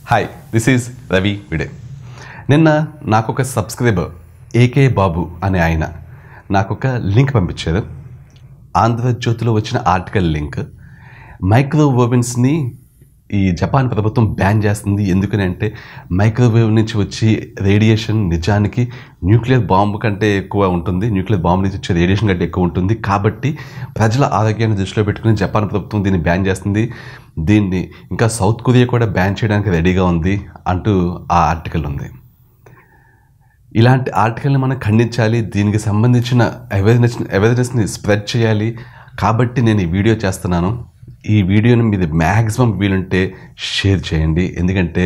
Hi, this is Ravi Vide. నిన్న నాకు ఒక సబ్స్క్రైబర్ ఏకే బాబు అనే ఆయన నాకు ఒక లింక్ పంపించారు. ఆంధ్రజ్యోతిలో వచ్చిన ఆర్టికల్ లింక్. మైక్రోవేవ్ ఓవెన్స్ని ఈ జపాన్ ప్రభుత్వం బ్యాన్ చేస్తుంది. ఎందుకని అంటే మైక్రోవేవ్ నుంచి వచ్చి రేడియేషన్ నిజానికి న్యూక్లియర్ బాంబు కంటే ఎక్కువ ఉంటుంది, న్యూక్లియర్ బాంబు నుంచి వచ్చే రేడియేషన్ కంటే ఎక్కువ ఉంటుంది. కాబట్టి ప్రజల ఆరోగ్యాన్ని దృష్టిలో పెట్టుకుని జపాన్ ప్రభుత్వం దీన్ని బ్యాన్ చేస్తుంది. దీన్ని ఇంకా సౌత్ కొరియా కూడా బ్యాన్ చేయడానికి రెడీగా ఉంది అంటూ ఆ ఆర్టికల్ ఉంది. ఇలాంటి ఆర్టికల్ని మనం ఖండించాలి, దీనికి సంబంధించిన అవేర్నెస్ని స్ప్రెడ్ చేయాలి. కాబట్టి నేను ఈ వీడియో చేస్తున్నాను. ఈ వీడియోని మీరు మ్యాక్సిమం వీలుంటే షేర్ చేయండి. ఎందుకంటే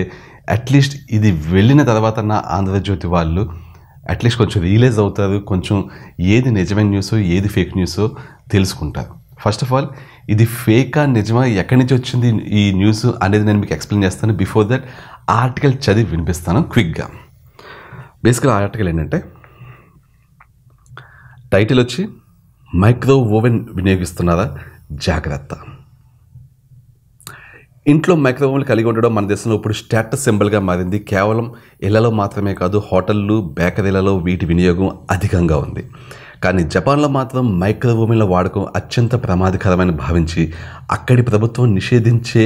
అట్లీస్ట్ ఇది వెళ్ళిన తర్వాత నా ఆంధ్రజ్యోతి వాళ్ళు అట్లీస్ట్ కొంచెం రియలైజ్ అవుతారు, కొంచెం ఏది నిజమైన న్యూస్ ఏది ఫేక్ న్యూస్ తెలుసుకుంటారు. ఫస్ట్ ఆఫ్ ఆల్ ఇది ఫేకా నిజమా, ఎక్కడి నుంచి వచ్చింది ఈ న్యూస్ అనేది నేను మీకు ఎక్స్ప్లెయిన్ చేస్తాను. బిఫోర్ దట్ ఆర్టికల్ చదివి వినిపిస్తాను క్విక్గా. బేసిక్గా ఆర్టికల్ ఏంటంటే టైటిల్ వచ్చి మైక్రోవేవ్ ఓవెన్ వినియోగిస్తున్నారా జాగ్రత్త. ఇంట్లో మైక్రోవేవ్లు కలిగి ఉండడం మన దేశంలో ఇప్పుడు స్టేటస్ సింబల్గా మారింది. కేవలం ఇళ్లలో మాత్రమే కాదు, హోటళ్ళు బేకరీలలో వీటి వినియోగం అధికంగా ఉంది. కానీ జపాన్లో మాత్రం మైక్రోవేవ్ల వాడకం అత్యంత ప్రమాదకరమని భావించి అక్కడి ప్రభుత్వం నిషేధించే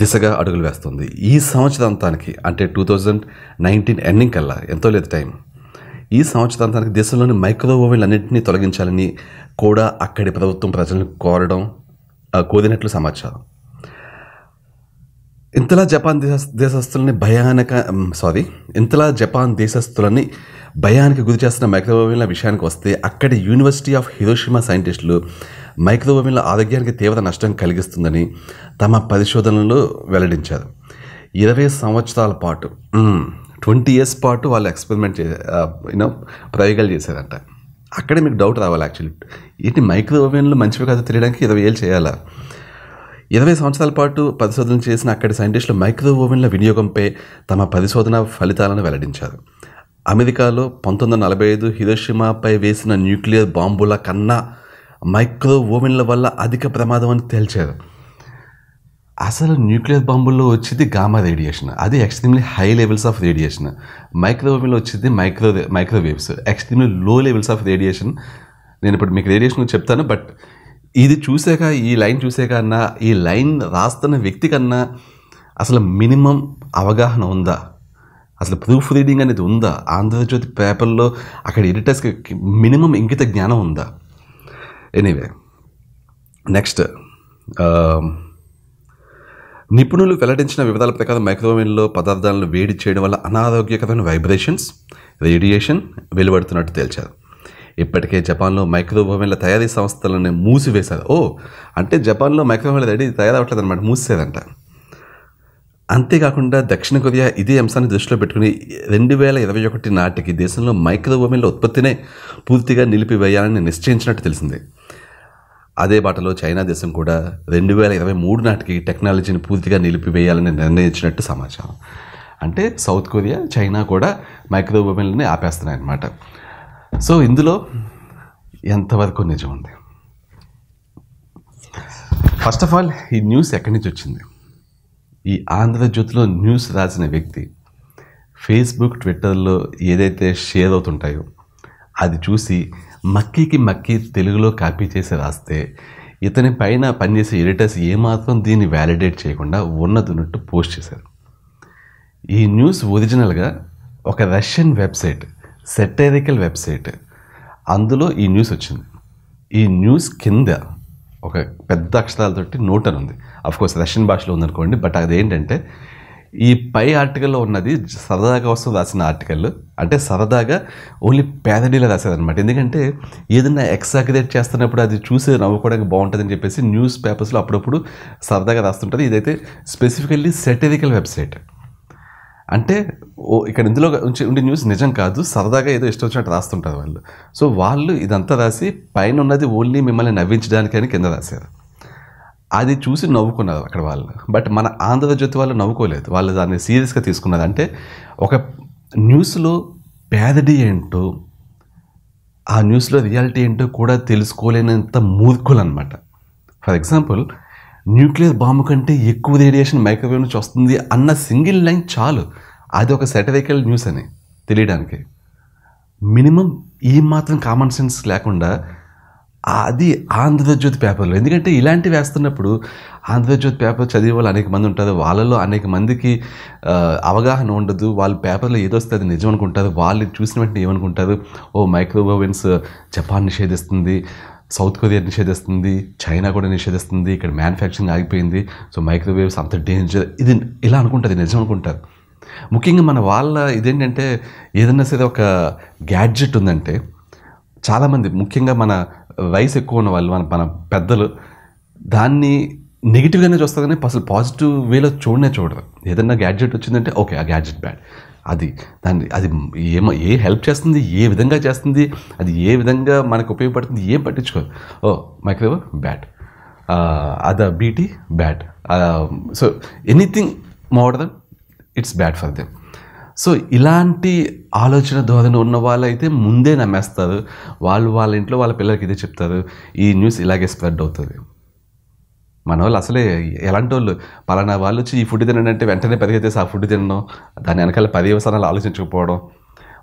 దిశగా అడుగులు వేస్తుంది. ఈ సంవత్సరాంతానికి అంటే 2019 ఎండింగ్ కల్లా, ఎంతో లేదు టైం, ఈ సంవత్సరాంతానికి దేశంలోని మైక్రోవేవ్లు అన్నింటినీ తొలగించాలని కూడా అక్కడి ప్రభుత్వం ప్రజలను కోరినట్లు సమాచారం. ఇంతలా జపాన్ దేశస్తులని భయానికి గురి చేస్తున్న మైక్రోవేవ్ల విషయానికి వస్తే అక్కడి యూనివర్సిటీ ఆఫ్ హిరోషిమా సైంటిస్టులు మైక్రోవేవ్ల ఆరోగ్యానికి తీవ్ర నష్టం కలిగిస్తుందని తమ పరిశోధనలో వెల్లడించారు. 20 సంవత్సరాల పాటు 20 years పాటు వాళ్ళు ఎక్స్పెరిమెంట్ ప్రయోగాలు చేశారంట. అక్కడే మీకు డౌట్ రావాలి, యాక్చువల్లీ ఏంటి మైక్రోవేవ్లు మంచివి కాదు తెలియడానికి 20 ఏళ్ళు చేయాలా? 20 సంవత్సరాల పాటు పరిశోధనలు చేసిన అక్కడి సైంటిస్టులు మైక్రోవేవ్ల వినియోగంపై తమ పరిశోధన ఫలితాలను వెల్లడించారు. అమెరికాలో 1945 హిరోషిమాపై వేసిన న్యూక్లియర్ బాంబుల కన్నా మైక్రోవేవ్ల వల్ల అధిక ప్రమాదం అని తేల్చారు. అసలు న్యూక్లియర్ బాంబుల్లో వచ్చేది గామా రేడియేషన్, అది extremely high levels of radiation. మైక్రోవేవ్లో వచ్చేది microwaves, extremely low levels of radiation. నేను ఇప్పుడు మీకు రేడియేషన్ చెప్తాను, బట్ ఇది చూసాక, ఈ లైన్ చూసాక అన్నా, ఈ లైన్ రాస్తున్న వ్యక్తి కన్నా అసలు మినిమం అవగాహన ఉందా, అసలు ప్రూఫ్ రీడింగ్ అనేది ఉందా, ఆంధ్రజ్యోతి పేపర్లో అక్కడ ఎడిటర్స్కి మినిమం ఇంకిత జ్ఞానం ఉందా? ఎనీవే, నెక్స్ట్, నిపుణులు వెల్లడించిన వివరాల ప్రకారం మైక్రోవేవ్లో పదార్థాలను వేడి చేయడం వల్ల అనారోగ్యకరమైన వైబ్రేషన్స్, రేడియేషన్ వెలువడుతున్నట్టు తేల్చారు. ఇప్పటికే జపాన్లో మైక్రోవేవ్ల తయారీ సంస్థలను మూసివేశారు. అంటే జపాన్లో మైక్రోవేవ్ల తయారవట్లేదు అనమాట, మూసేదంట. అంతేకాకుండా దక్షిణ కొరియా ఇదే అంశాన్ని దృష్టిలో పెట్టుకుని 2021 నాటికి దేశంలో మైక్రోవేవ్ల ఉత్పత్తినే పూర్తిగా నిలిపివేయాలని నిశ్చయించినట్టు తెలిసింది. అదే బాటలో చైనా దేశం కూడా 2023 నాటికి టెక్నాలజీని పూర్తిగా నిలిపివేయాలని నిర్ణయించినట్టు సమాచారం. అంటే సౌత్ కొరియా, చైనా కూడా మైక్రోవేవ్లని ఆపేస్తున్నాయి అన్నమాట. సో ఇందులో ఎంతవరకు నిజం ఉంది? ఫస్ట్ ఆఫ్ ఆల్ ఈ న్యూస్ ఎక్కడి నుంచి వచ్చింది? ఈ ఆంధ్రజ్యోతిలో న్యూస్ రాసిన వ్యక్తి ఫేస్బుక్, ట్విట్టర్లో ఏదైతే షేర్ అవుతుంటాయో అది చూసి మక్కి తెలుగులో కాపీ చేసి రాస్తే ఇతని పైన పనిచేసే ఎడిటర్స్ ఏమాత్రం దీన్ని వ్యాలిడేట్ చేయకుండా ఉన్నట్టు పోస్ట్ చేశారు. ఈ న్యూస్ ఒరిజినల్గా ఒక రష్యన్ వెబ్సైట్, సెటైరికల్ వెబ్సైట్, అందులో ఈ న్యూస్ వచ్చింది. ఈ న్యూస్ కింద ఒక పెద్ద అక్షరాలతోటి నోట్ అని ఉంది. అఫ్కోర్స్ రష్యన్ భాషలో ఉందనుకోండి, బట్ అదేంటంటే ఈ పై ఆర్టికల్లో ఉన్నది సరదాగా వస్తూ రాసిన ఆర్టికల్. అంటే సరదాగా ఓన్లీ ప్యారడీలో రాశారనమాట. ఎందుకంటే ఏదైనా ఎగ్జాగరేట్ చేస్తున్నప్పుడు అది చూసి నవ్వుకోవడానికి బాగుంటుందని చెప్పేసి న్యూస్ పేపర్స్లో అప్పుడప్పుడు సరదాగా రాస్తుంటుంది. ఇదైతే స్పెసిఫికల్లీ సెటైరికల్ వెబ్సైట్. అంటే ఇక్కడ ఇందులో ఉండే న్యూస్ నిజం కాదు, సరదాగా ఏదో ఇష్టం వచ్చినట్టు రాస్తుంటారు వాళ్ళు. సో వాళ్ళు ఇదంతా రాసి పైన ఉన్నది ఓన్లీ మిమ్మల్ని నవ్వించడానికని కింద రాశారు. అది చూసి నవ్వుకున్నారు అక్కడ వాళ్ళు. బట్ మన ఆంధ్రజ్యోతి వాళ్ళు నవ్వుకోలేదు, వాళ్ళు దాన్ని సీరియస్గా తీసుకున్నారు. అంటే ఒక న్యూస్లో ప్యారడీ ఏంటో, ఆ న్యూస్లో రియాలిటీ ఏంటో కూడా తెలుసుకోలేనంత మూర్ఖులు అనమాట. ఫర్ ఎగ్జాంపుల్, న్యూక్లియర్ బాంబు కంటే ఎక్కువ రేడియేషన్ మైక్రోవేవ్ నుంచి వస్తుంది అన్న సింగిల్ లైన్ చాలు అది ఒక సాటిరికల్ న్యూస్ అని తెలియడానికి. మినిమం ఈ మాత్రం కామన్ సెన్స్ లేకుండా అది ఆంధ్రజ్యోతి పేపర్లో, ఎందుకంటే ఇలాంటివి వేస్తున్నప్పుడు ఆంధ్రజ్యోతి పేపర్ చదివే వాళ్ళు అనేక మంది ఉంటారు, వాళ్ళలో అనేక మందికి అవగాహన ఉండదు, వాళ్ళ పేపర్లో ఏదో వస్తే అది నిజం అనుకుంటారు, వాళ్ళు చూసిన వెంటనే ఏమనుకుంటారు, ఓ మైక్రోవేవ్స్ జపాన్ నిషేధిస్తుంది, సౌత్ కొరియా నిషేధిస్తుంది, చైనా కూడా నిషేధిస్తుంది, ఇక్కడ మ్యానుఫ్యాక్చరింగ్ ఆగిపోయింది, సో మైక్రోవేవ్స్ అంత డేంజర్, ఇది ఇలా అనుకుంటుంది, నిజం అనుకుంటారు. ముఖ్యంగా మన వాళ్ళ ఇదేంటంటే ఏదన్నా సరే ఒక గ్యాడ్జెట్ ఉందంటే చాలామంది, ముఖ్యంగా మన వయసు ఎక్కువ ఉన్న వాళ్ళు, మన పెద్దలు దాన్ని నెగిటివ్గానే చూస్తారు కానీ అసలు పాజిటివ్ వేలో చూడరు. ఏదన్నా గ్యాడ్జెట్ వచ్చిందంటే ఓకే ఆ గ్యాడ్జెట్ బ్యాడ్, అది ఏ హెల్ప్ చేస్తుంది, ఏ విధంగా చేస్తుంది, అది ఏ విధంగా మనకు ఉపయోగపడుతుంది ఏం పట్టించుకోరు. ఓ మైక్రోవేవ్ బ్యాడ్, అద BT bad, so anything modern it's bad for them. So ఇలాంటి ఆలోచన ధోరణి ఉన్న వాళ్ళైతే ముందే నమ్మేస్తారు, వాళ్ళ ఇంట్లో వాళ్ళ పిల్లలకి ఇదే చెప్తారు, ఈ న్యూస్ ఇలాగే స్ప్రెడ్ అవుతుంది. మన వాళ్ళు అసలే ఎలాంటి వాళ్ళు, పలానా వాళ్ళు వచ్చి ఈ ఫుడ్ తినండి అంటే వెంటనే పరిగెత్తేసి ఆ ఫుడ్ తినడం, దాని వెనకాల పర్యవసానాలు ఆలోచించకపోవడం,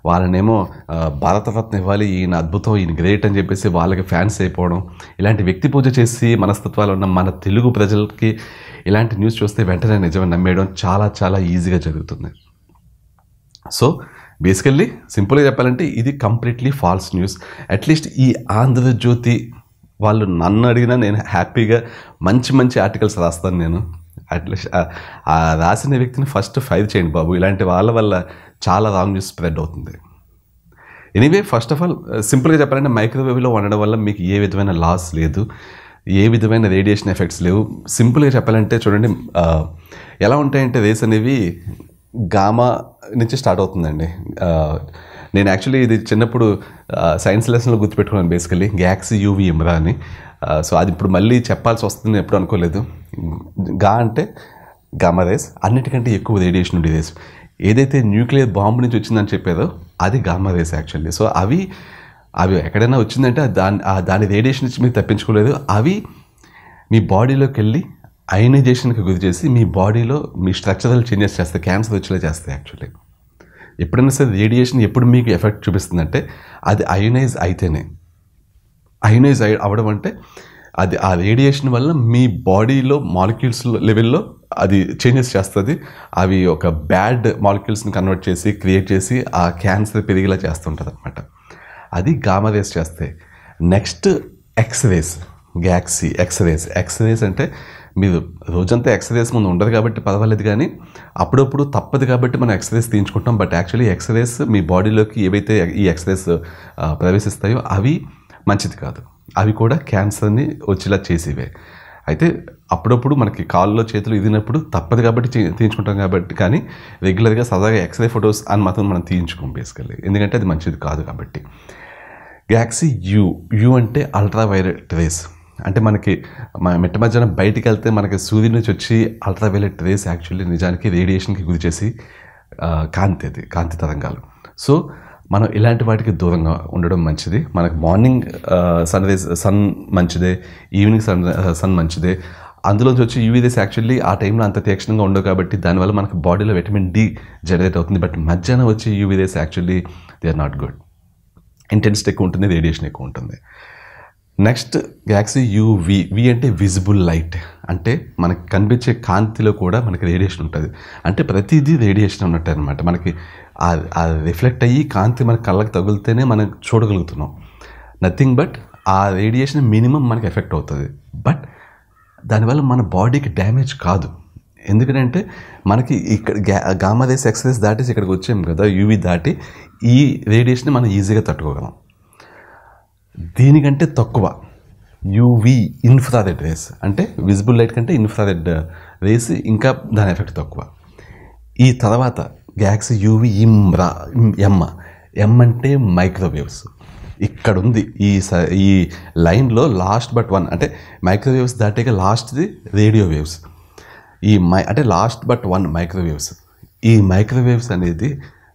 వాళ్ళనేమో భారతరత్న ఇవ్వాలి, ఈయన అద్భుతం, ఈయన గ్రేట్ అని చెప్పేసి వాళ్ళకి ఫ్యాన్స్ అయిపోవడం, ఇలాంటి వ్యక్తి పూజ చేసి మనస్తత్వాలు ఉన్న మన తెలుగు ప్రజలకి ఇలాంటి న్యూస్ చూస్తే వెంటనే నిజమని నమ్మేయడం చాలా చాలా ఈజీగా జరుగుతుంది. సో బేసికల్లీ సింపుల్గా చెప్పాలంటే ఇది కంప్లీట్లీ ఫాల్స్ న్యూస్. అట్లీస్ట్ ఈ ఆంధ్రజ్యోతి వాళ్ళు నన్ను అడిగినా నేను హ్యాపీగా మంచి ఆర్టికల్స్ రాస్తాను. నేను అట్లీస్ట్ ఆ రాసిన వ్యక్తిని ఫస్ట్ ఫైర్ చేయండి బాబు, ఇలాంటి వాళ్ళ వల్ల చాలా రాంగ్ న్యూస్ స్ప్రెడ్ అవుతుంది. ఎనీవే ఫస్ట్ ఆఫ్ ఆల్ సింపుల్గా చెప్పాలంటే మైక్రోవేవ్లో వండడం వల్ల మీకు ఏ విధమైన లాస్ లేదు, ఏ విధమైన రేడియేషన్ ఎఫెక్ట్స్ లేవు. సింపుల్గా చెప్పాలంటే చూడండి ఎలా ఉంటాయంటే రేస్ అనేవి గామా నుంచి స్టార్ట్ అవుతుందండి. నేను యాక్చువల్లీ ఇది చిన్నప్పుడు సైన్స్ లెసన్లో గుర్తుపెట్టుకున్నాను, బేసికలీ గ్యాక్సీ యూవి ఎమ్రా అని. సో అది ఇప్పుడు మళ్ళీ చెప్పాల్సి వస్తుంది ఎప్పుడు అనుకోలేదు. గా అంటే గామా రేస్, అన్నిటికంటే ఎక్కువ రేడియేషన్ ఉండే రేస్. ఏదైతే న్యూక్లియర్ బాంబు నుంచి వచ్చిందని చెప్పారో అది గామా రేస్ యాక్చువల్లీ. సో అవి ఎక్కడైనా వచ్చిందంటే దాని రేడియేషన్ నుంచి మీరు తప్పించుకోలేదు, అవి మీ బాడీలోకి వెళ్ళి అయనైజేషన్కి గురి చేసి మీ బాడీలో మీ స్ట్రక్చరల్ చేంజెస్ చేస్తాయి, క్యాన్సర్ వచ్చేలా చేస్తాయి. యాక్చువల్లీ ఎప్పుడైనా సరే రేడియేషన్ ఎప్పుడు మీకు ఎఫెక్ట్ చూపిస్తుందంటే అది అయనైజ్ అయితేనే. అయనైజ్ అవ్వడం అంటే అది ఆ రేడియేషన్ వల్ల మీ బాడీలో మాలిక్యూల్స్ లెవెల్లో అది చేంజెస్ చేస్తుంది, అవి ఒక బ్యాడ్ మాలిక్యూల్స్ని కన్వర్ట్ చేసి క్రియేట్ చేసి ఆ క్యాన్సర్ పెరిగేలా చేస్తుంటుంది అనమాట. అది గామా రేస్ చేస్తాయి. నెక్స్ట్ ఎక్స్రేస్, గ్యాక్సీ ఎక్స్రేస్ అంటే మీరు రోజంతా ఎక్స్రేస్ ముందు ఉండదు కాబట్టి పర్వాలేదు, కానీ అప్పుడప్పుడు తప్పదు కాబట్టి మనం ఎక్స్రేస్ తీయించుకుంటాం. బట్ యాక్చువల్లీ ఎక్స్రేస్ మీ బాడీలోకి ఏవైతే ఈ ఎక్స్రేస్ ప్రవేశిస్తాయో అవి మంచిది కాదు, అవి కూడా క్యాన్సర్ని వచ్చేలా చేసేవే. అయితే అప్పుడప్పుడు మనకి కాళ్ళలో చేతులు ఇదినప్పుడు తప్పదు కాబట్టి తీయించుకుంటాం కాబట్టి, కానీ రెగ్యులర్గా సరదాగా ఎక్స్రే ఫొటోస్ అని మాత్రం మనం తీయించుకోం బేసికల్లీ, ఎందుకంటే అది మంచిది కాదు కాబట్టి. గ్యాక్సీ యూ అంటే అల్ట్రావైలెట్ రేస్. అంటే మనకి మిట్ట మధ్యాహ్నం బయటికి వెళ్తే మనకి సూర్యుడి నుంచి వచ్చి అల్ట్రావైలెట్ రేస్ యాక్చువల్లీ నిజానికి రేడియేషన్కి గురి చేసి కాంతి తరంగాలు. సో మనం ఇలాంటి వాటికి దూరంగా ఉండడం మంచిది. మనకు మార్నింగ్ సన్ మంచిదే, ఈవినింగ్ సన్ మంచిదే, అందులోంచి వచ్చి యూవీ రేస్ యాక్చువల్లీ ఆ టైంలో అంత తీక్షణంగా ఉండవు కాబట్టి దానివల్ల మనకు బాడీలో విటమిన్ డి జనరేట్ అవుతుంది. బట్ మధ్యాహ్నం వచ్చి UV rays actually they are not good, intensity ఎక్కువ ఉంటుంది, రేడియేషన్ ఎక్కువ ఉంటుంది. నెక్స్ట్ గ్యాక్సీ వి అంటే విజిబుల్ లైట్, అంటే మనకి కనిపించే కాంతిలో కూడా మనకి రేడియేషన్ ఉంటుంది. అంటే ప్రతిదీ రేడియేషన్ ఉన్నట్టు అనమాట. మనకి ఆ రిఫ్లెక్ట్ అయ్యి కాంతి మన కళ్ళకి తగిలితేనే మనం చూడగలుగుతున్నాం. నథింగ్ బట్ ఆ రేడియేషన్ మినిమం మనకి ఎఫెక్ట్ అవుతుంది, బట్ దానివల్ల మన బాడీకి డ్యామేజ్ కాదు. ఎందుకంటే మనకి ఇక్కడ గామా రేస్ ఎక్స్రేస్ దాటేసి ఇక్కడికి వచ్చాము కదా, యూవీ దాటి ఈ రేడియేషన్ మనం ఈజీగా తట్టుకోగలం. దీనికంటే తక్కువ యూవీ ఇన్ఫ్రారెడ్ రేస్, అంటే విజిబుల్ లైట్ కంటే ఇన్ఫ్రారెడ్ రేస్ ఇంకా దాని ఎఫెక్ట్ తక్కువ. ఈ తర్వాత గ్యాక్సీ యూవీ ఎం అంటే మైక్రోవేవ్స్. ఇక్కడ ఉంది ఈ లైన్లో లాస్ట్ బట్ వన్, అంటే మైక్రోవేవ్స్ దాటాక లాస్ట్ది రేడియో వేవ్స్. అంటే లాస్ట్ బట్ వన్ మైక్రోవేవ్స్. ఈ మైక్రోవేవ్స్ అనేది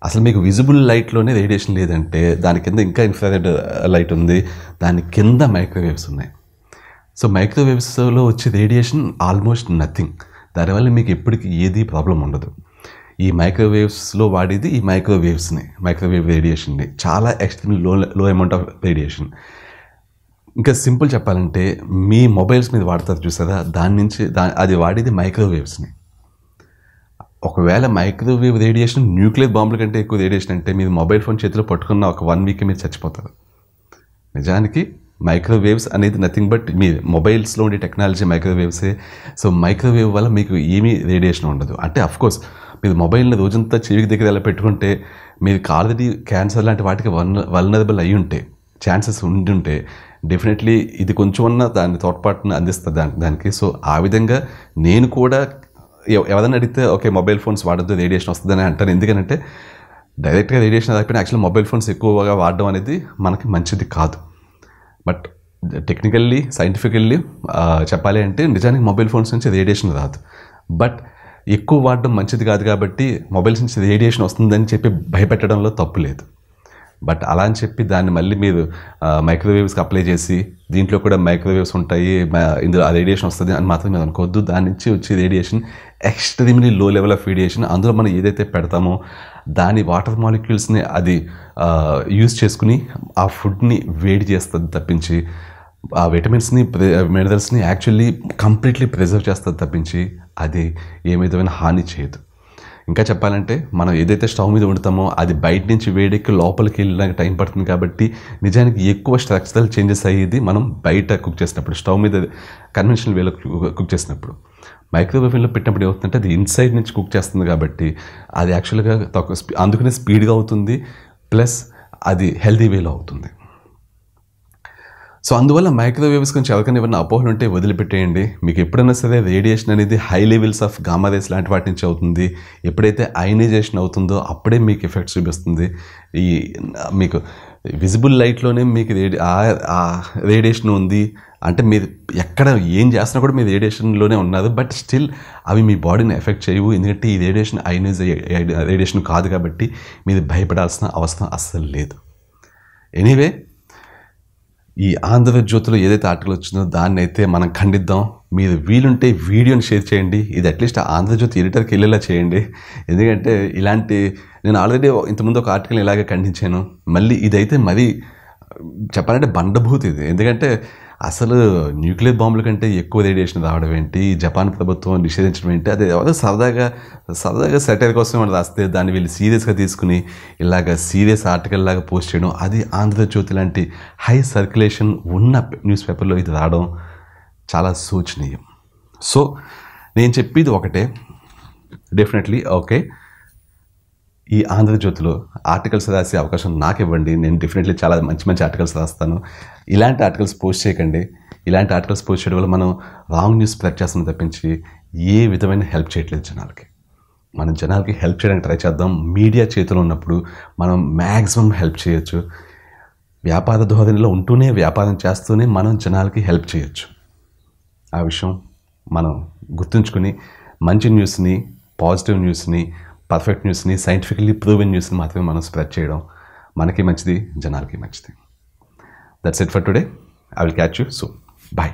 అసలు మీకు విజిబుల్ లైట్లోనే రేడియేషన్ లేదంటే దాని కింద ఇంకా ఇన్ఫ్రారెడ్ లైట్ ఉంది, దాని కింద మైక్రోవేవ్స్ ఉన్నాయి. సో మైక్రోవేవ్స్లో వచ్చే రేడియేషన్ ఆల్మోస్ట్ నథింగ్. దానివల్ల మీకు ఎప్పటికీ ఏది ప్రాబ్లం ఉండదు. ఈ మైక్రోవేవ్స్లో వాడేది ఈ మైక్రోవేవ్ రేడియేషన్ని, చాలా ఎక్స్ట్రీమ్లీ లో అమౌంట్ ఆఫ్ రేడియేషన్. ఇంకా సింపుల్ చెప్పాలంటే మీ మొబైల్స్ మీద వాడతారు చూసారా, అది వాడేది మైక్రోవేవ్స్ని. ఒకవేళ మైక్రోవేవ్ రేడియేషన్ న్యూక్లియర్ బాంబుల కంటే ఎక్కువ రేడియేషన్ అంటే మీరు మొబైల్ ఫోన్ చేతిలో పట్టుకున్న ఒక 1 వీక్ మీరు చచ్చిపోతారు. నిజానికి మైక్రోవేవ్స్ అనేది నథింగ్ బట్ మీ మొబైల్స్లో ఉండే టెక్నాలజీ మైక్రోవేవ్సే. సో మైక్రోవేవ్ వల్ల మీకు ఏమీ రేడియేషన్ ఉండదు. అంటే అఫ్కోర్స్ మీరు మొబైల్ని రోజంతా చెవికి దగ్గర ఎలా పెట్టుకుంటే మీరు ఆల్రెడీ క్యాన్సర్ లాంటి వాటికి వల్నరబుల్ అయి ఉంటే, ఛాన్సెస్ ఉంటే డెఫినెట్లీ ఇది కొంచెం ఉన్న దాని తోడ్పాటును అందిస్తుంది దానికి. సో ఆ విధంగా నేను కూడా ఎవరైనా అడిగితే ఓకే మొబైల్ ఫోన్స్ వాడద్దు రేడియేషన్ వస్తుందని అంటాను. ఎందుకంటే డైరెక్ట్గా రేడియేషన్ రాకపోయినా యాక్చువల్లీ మొబైల్ ఫోన్స్ ఎక్కువగా వాడడం అనేది మనకి మంచిది కాదు. బట్ టెక్నికల్లీ సైంటిఫికల్లీ చెప్పాలి అంటే నిజానికి మొబైల్ ఫోన్స్ నుంచి రేడియేషన్ రాదు. బట్ ఎక్కువ వాడడం మంచిది కాదు కాబట్టి మొబైల్స్ నుంచి రేడియేషన్ వస్తుందని చెప్పి భయపెట్టడంలో తప్పు లేదు. బట్ అలా అని చెప్పి దాన్ని మళ్ళీ మీరు మైక్రోవేవ్స్కి అప్లై చేసి దీంట్లో కూడా మైక్రోవేవ్స్ ఉంటాయి, ఇందులో ఆ రేడియేషన్ వస్తుంది అని మాత్రం మీరు అనుకోవద్దు. దాని నుంచి వచ్చే రేడియేషన్ ఎక్స్ట్రీమ్లీ లో లెవెల్ ఆఫ్ రేడియేషన్. అందులో మనం ఏదైతే పెడతామో దాని వాటర్ మాలిక్యూల్స్ని అది యూజ్ చేసుకుని ఆ ఫుడ్ని వేడి చేస్తుంది తప్పించి, ఆ విటమిన్స్ని మినరల్స్ని యాక్చువల్లీ కంప్లీట్లీ ప్రిజర్వ్ చేస్తుంది తప్పించి అది ఏ విధమైన హాని చేయదు. ఇంకా చెప్పాలంటే మనం ఏదైతే స్టవ్ మీద వండుతామో అది బయట నుంచి వేడెక్కి లోపలికి వెళ్ళడానికి టైం పడుతుంది కాబట్టి నిజానికి ఎక్కువ స్ట్రక్చరల్ చేంజెస్ అయ్యేది మనం బయట కుక్ చేసినప్పుడు, స్టవ్ మీద కన్వెన్షనల్ వేలో కుక్ చేసినప్పుడు. మైక్రోవేవ్లో పెట్టినప్పుడు ఏమవుతుందంటే అది ఇన్సైడ్ నుంచి కుక్ చేస్తుంది కాబట్టి అది యాక్చువల్గా అందుకనే స్పీడ్గా అవుతుంది, ప్లస్ అది హెల్తీ వేలో అవుతుంది. సో అందువల్ల మైక్రోవేవ్స్ గురించి ఎవరికైనా ఏమైనా అపోహలు ఉంటే వదిలిపెట్టేయండి. మీకు ఎప్పుడైనా సరే రేడియేషన్ అనేది high levels of gamma rays లాంటి వాటి నుంచి అవుతుంది. ఎప్పుడైతే అయనైజేషన్ అవుతుందో అప్పుడే మీకు ఎఫెక్ట్స్ చూపిస్తుంది. మీకు విజిబుల్ లైట్లోనే మీకు ఆ రేడియేషన్ ఉంది అంటే మీరు ఎక్కడ ఏం చేస్తున్నా కూడా మీరు రేడియేషన్లోనే ఉన్నారు. బట్ స్టిల్ అవి మీ బాడీని ఎఫెక్ట్ చేయవు. ఎందుకంటే ఈ రేడియేషన్ రేడియేషన్ కాదు కాబట్టి మీరు భయపడాల్సిన అవసరం అస్సలు లేదు. ఎనీవే, ఈ ఆంధ్రజ్యోతిలో ఏదైతే ఆర్టికల్ వచ్చిందో దాన్ని అయితే మనం ఖండిద్దాం. మీరు వీలుంటే వీడియోని షేర్ చేయండి. ఇది అట్లీస్ట్ ఆంధ్రజ్యోతి ఎడిటర్కి వెళ్ళేలా చేయండి. ఎందుకంటే నేను ఆల్రెడీ ఇంతకుముందు ఒక ఆర్టికల్ ఇలాగే ఖండించాను. మళ్ళీ ఇదైతే మరీ చెప్పాలంటే బండభూతి ఇది. ఎందుకంటే అసలు న్యూక్లియర్ బాంబుల కంటే ఎక్కువ రేడియేషన్ రావడం ఏంటి, జపాన్ ప్రభుత్వం నిషేధించడం ఏంటి, అది ఎవరో సరదాగా సెటైర్ కోసం రాస్తే దాన్ని వీళ్ళు సీరియస్గా తీసుకుని ఇలాగ సీరియస్ ఆర్టికల్ లాగా పోస్ట్ చేయడం, అది ఆంధ్రజ్యోతి లాంటి హై సర్క్యులేషన్ ఉన్న న్యూస్ పేపర్లో ఇది రావడం చాలా శోచనీయం. సో నేను చెప్పేది ఒకటే, డెఫినెట్లీ ఓకే ఈ ఆంధ్రజ్యోతిలో ఆర్టికల్స్ రాసే అవకాశం నాకు ఇవ్వండి. నేను డెఫినెట్లీ చాలా మంచి ఆర్టికల్స్ రాస్తాను. ఇలాంటి ఆర్టికల్స్ పోస్ట్ చేయకండి. ఇలాంటి ఆర్టికల్స్ పోస్ట్ చేయడం వల్ల మనం రాంగ్ న్యూస్ స్ప్రెడ్ చేస్తాం తప్పించి ఏ విధమైన హెల్ప్ చేయట్లేదు జనాలకి. మనం జనాలకి హెల్ప్ చేయడానికి ట్రై చేద్దాం. మీడియా చేతిలో ఉన్నప్పుడు మనం మ్యాక్సిమం హెల్ప్ చేయొచ్చు. వ్యాపార ధోరణిలో ఉంటూనే వ్యాపారం చేస్తూనే మనం జనాలకి హెల్ప్ చేయొచ్చు. ఆ విషయం మనం గుర్తుంచుకొని మంచి న్యూస్ని, పాజిటివ్ న్యూస్ని, పర్ఫెక్ట్ న్యూస్ని, సైంటిఫికల్లీ ప్రూవెన్ న్యూస్ని మాత్రమే మనం స్ప్రెడ్ చేయడం మనకి మంచిది, జనాలకి మంచిది. That's it for today. I will catch you soon. Bye.